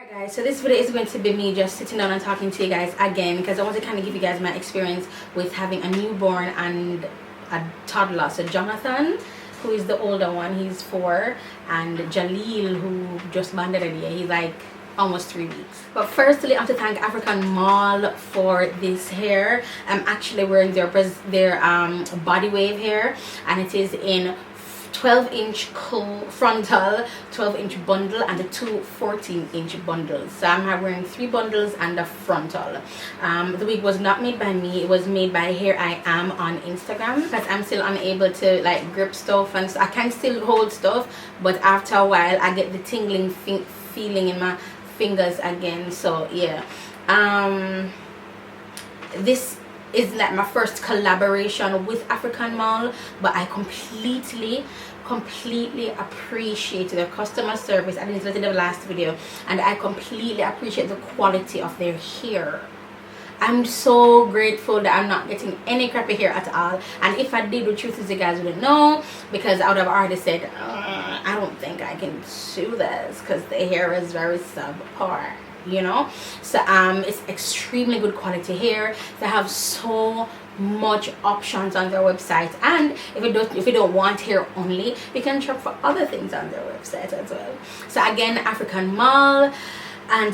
Guys, so this video is going to be me just sitting down and talking to you guys again, because I want to kind of give you guys my experience with having a newborn and a toddler. So Jonathan, who is the older one, he's 4, and Jaleel, who just banded a year, he's like almost 3 weeks. But firstly, I want to thank African Mall for this hair. I'm actually wearing their body wave hair, and it is in 12-inch frontal, 12-inch bundle, and the 2 14-inch bundles. So I'm wearing 3 bundles and a frontal. The wig was not made by me, it was made by Here I Am on Instagram, because I'm still unable to like grip stuff, and so I can still hold stuff, but after a while I get the tingling feeling in my fingers again. So yeah, this is like my first collaboration with African Mall, but I completely appreciate their customer service. I didn't listen to the last video, and I completely appreciate the quality of their hair. I'm so grateful that I'm not getting any crappy hair at all, and if I did, the truth is you guys wouldn't know, because I would have already said I don't think I can do this because the hair is very subpar, you know. So it's extremely good quality hair. They have so much options on their website, and if you don't want hair only, you can shop for other things on their website as well. So again, African Mall, and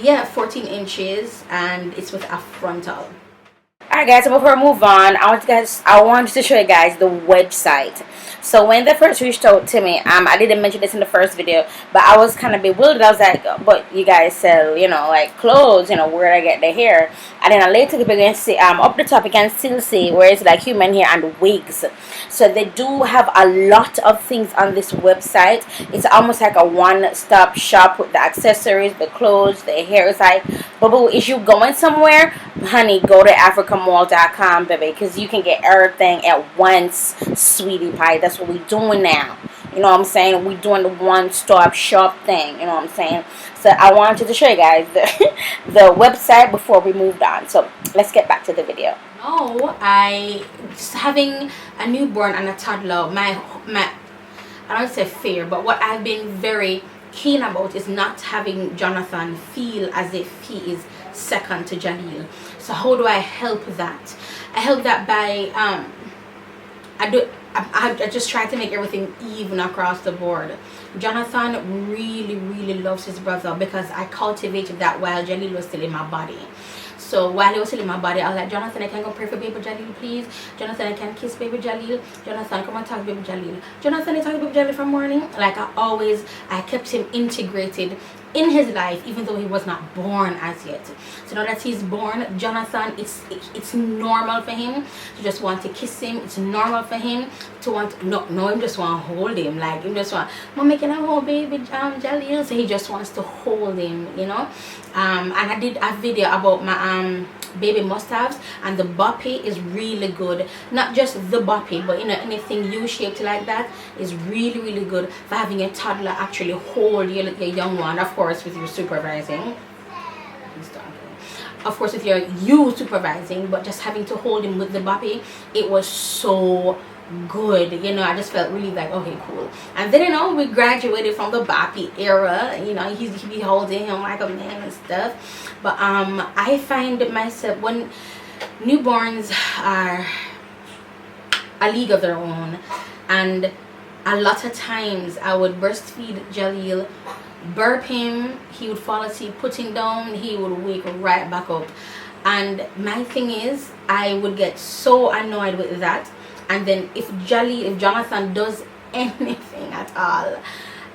yeah, 14 inches, and it's with a frontal. Alright guys, so before I move on, I want to show you guys the website. So when they first reached out to me, I didn't mention this in the first video, but I was kind of bewildered. I was like, but you guys sell, you know, like clothes, you know, where I get the hair? And then later you can see up the top you can still see where it's like human hair and wigs. So they do have a lot of things on this website. It's almost like a one-stop shop with the accessories, the clothes, the hair. It's like, boo, if you going somewhere, honey, go to africanmall.com, baby, because you can get everything at once, sweetie pie. That's what we're doing now. You know what I'm saying? We're doing the one-stop shop thing. You know what I'm saying? So I wanted to show you guys the website before we moved on. So let's get back to the video. No, just having a newborn and a toddler, my I don't say fear, but what I've been very keen about is not having Jonathan feel as if he is second to Jaleel. So how do I help that? I help that by I just try to make everything even across the board. Jonathan really loves his brother, because I cultivated that while Jaleel was still in my body. So while he was still in my body, I was like, Jonathan, I can go pray for baby Jaleel, please. Jonathan, I can kiss baby Jaleel. Jonathan, come and talk to baby Jaleel. Jonathan, I talk to baby Jaleel from morning. Like I kept him integrated in his life, even though he was not born as yet. So now that he's born, Jonathan, it's normal for him to just want to kiss him. It's normal for him to want him just want to hold him. Like him just want, Mommy, can I hold baby Jaleel? So he just wants to hold him, you know. And I did a video about my baby must-haves, and the boppy is really good. Not just the boppy, but you know, anything U-shaped like that is really good for having a toddler actually hold your young one. Of course, with your supervising. Of course, with you supervising, but just having to hold him with the boppy, it was so good. You know, I just felt really like, okay, cool. And then, you know, we graduated from the boppy era. You know, he be holding him like a man and stuff. But I find myself, when newborns are a league of their own, and a lot of times I would breastfeed Jaleel, burp him, he would fall asleep, put him down, he would wake right back up. And my thing is, I would get so annoyed with that. And then if Jonathan does anything at all,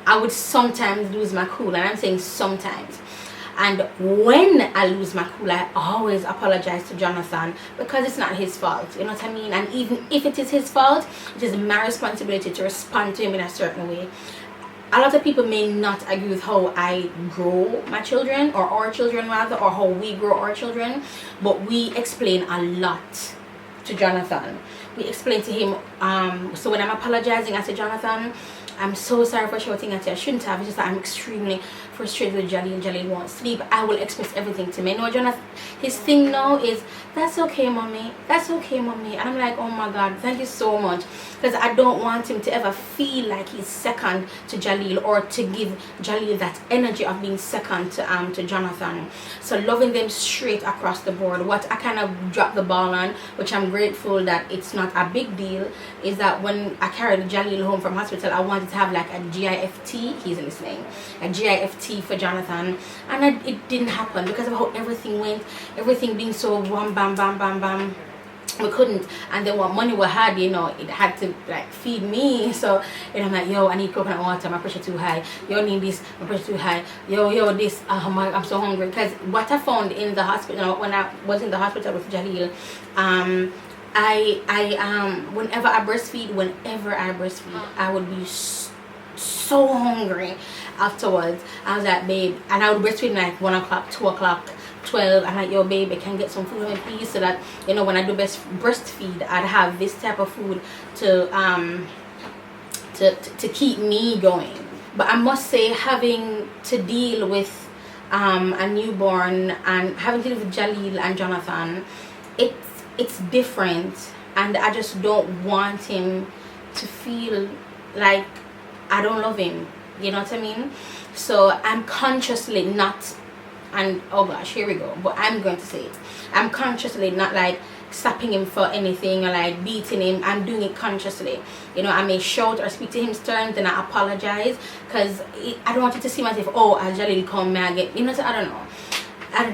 I would sometimes lose my cool. And I'm saying sometimes. And when I lose my cool, I always apologize to Jonathan, because it's not his fault. You know what I mean? And even if it is his fault, it is my responsibility to respond to him in a certain way. A lot of people may not agree with how I grow my children, or our children rather, or how we grow our children, but we explain a lot to Jonathan. We explain to him, so when I'm apologizing, I say, Jonathan, I'm so sorry for shouting at you. I shouldn't have. It's just that I'm extremely frustrated with Jaleel. Jaleel won't sleep. I will express everything to me. No, Jonathan, his thing now is, that's okay, mommy. That's okay, mommy. And I'm like, oh my God, thank you so much. Because I don't want him to ever feel like he's second to Jaleel, or to give Jaleel that energy of being second to Jonathan. So loving them straight across the board. What I kind of dropped the ball on, which I'm grateful that it's not a big deal, is that when I carried Jaleel home from hospital, I wanted to have like a GIFT, he's listening, a GIFT for Jonathan, and it didn't happen because of how everything went, everything being so bam bam bam bam bam. We couldn't, and then what money we had, you know, it had to like feed me. So, you know, I'm like, yo, I need coconut water, my pressure too high. Yo, I need this, my pressure too high. Yo, this, I'm so hungry. Because what I found in the hospital, when I was in the hospital with Jaleel, whenever I breastfeed, I would be so hungry afterwards. I was like, babe, and I would breastfeed like 1 o'clock, 2 o'clock, 12. I'm like, yo, babe, I can get some food for me, please, so that, you know, when I do breastfeed, I'd have this type of food to keep me going. But I must say, having to deal with a newborn and having to deal with Jaleel and Jonathan, it's different, and I just don't want him to feel like I don't love him, you know what I mean? So I'm consciously not, and oh gosh, here we go, but I'm going to say it, I'm consciously not like slapping him for anything or like beating him. I'm doing it consciously, you know. I may shout or speak to him stern, then I apologize, because I don't want it to seem as if, oh, Jaleel come, may I get, you know, so I don't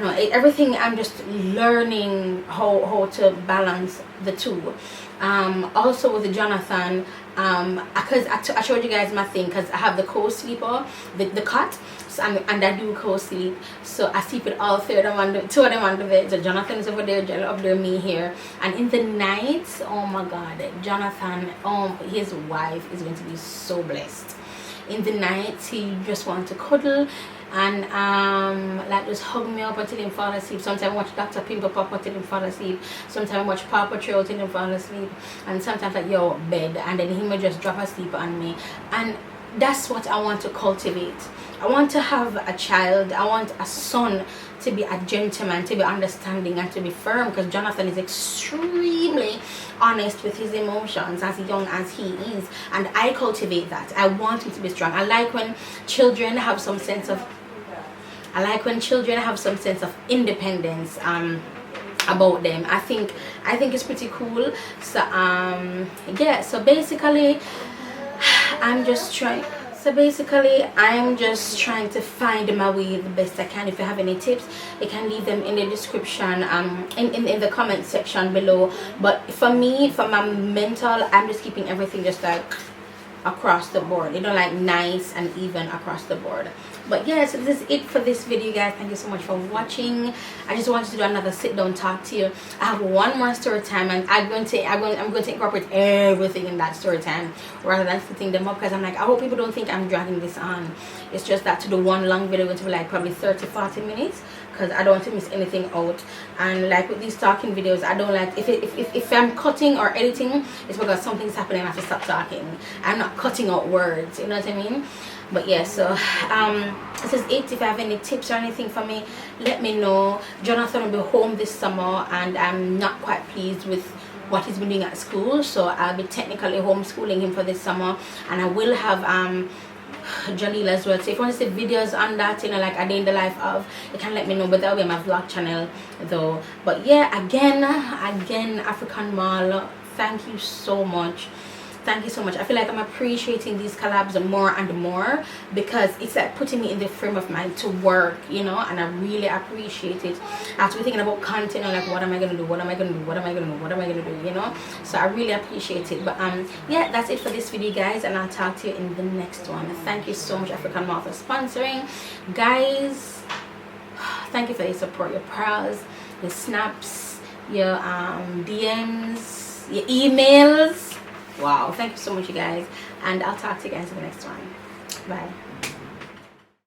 know, everything. I'm just learning how to balance the two. Also with Jonathan, because I showed you guys my thing, because I have the co-sleeper, the cot, so and I do co-sleep, so I sleep with all two of them on the bed. So Jonathan is over there, Jelly up there, me here. And in the night, oh my God, Jonathan, his wife is going to be so blessed. In the night, he just wants to cuddle and like just hug me up until him fall asleep. Sometimes I watch Dr. Pimple Pop until him fall asleep. Sometimes I watch Paw Patrol until him fall asleep. And sometimes like, yo, bed, and then he may just drop asleep on me. And that's what I want to cultivate. I want to have a child, I want a son to be a gentleman, to be understanding, and to be firm, because Jonathan is extremely honest with his emotions, as young as he is, and I cultivate that. I want him to be strong. I like when children have some sense of independence about them. I think it's pretty cool. So yeah, so basically I'm just trying to find my way the best I can. If you have any tips, you can leave them in the description, in the comment section below. But for me, for my mental, I'm just keeping everything just like across the board, you know, like nice and even across the board. But yeah, so this is it for this video, guys. Thank you so much for watching. I just wanted to do another sit down talk to you. I have one more story time, and I'm going to incorporate everything in that story time rather than splitting them up, because I'm like, I hope people don't think I'm dragging this on. It's just that to do one long video going to be like probably 30-40 minutes, because I don't want to miss anything out. And like with these talking videos, I don't like, if I'm cutting or editing, it's because something's happening and I have to stop talking. I'm not cutting out words, you know what I mean? But yeah, so this is it. If you have any tips or anything for me, let me know. Jonathan will be home this summer, and I'm not quite pleased with what he's been doing at school, so I'll be technically homeschooling him for this summer. And I will have Jaleel as well. So if you want to see videos on that, you know, like a day in the life of, you can let me know, but that'll be on my vlog channel though. But yeah, again African Mall, thank you so much. Thank you so much. I feel like I'm appreciating these collabs more and more, because it's like putting me in the frame of mind to work, you know, and I really appreciate it. I have to be thinking about content and like, what am I gonna do, you know. So I really appreciate it. But yeah, that's it for this video, guys, and I'll talk to you in the next one. Thank you so much, African Mall, for sponsoring, guys. Thank you for your support, your prayers, your snaps, your DMs, your emails. Wow, thank you so much, you guys, and I'll talk to you guys in the next one. Bye.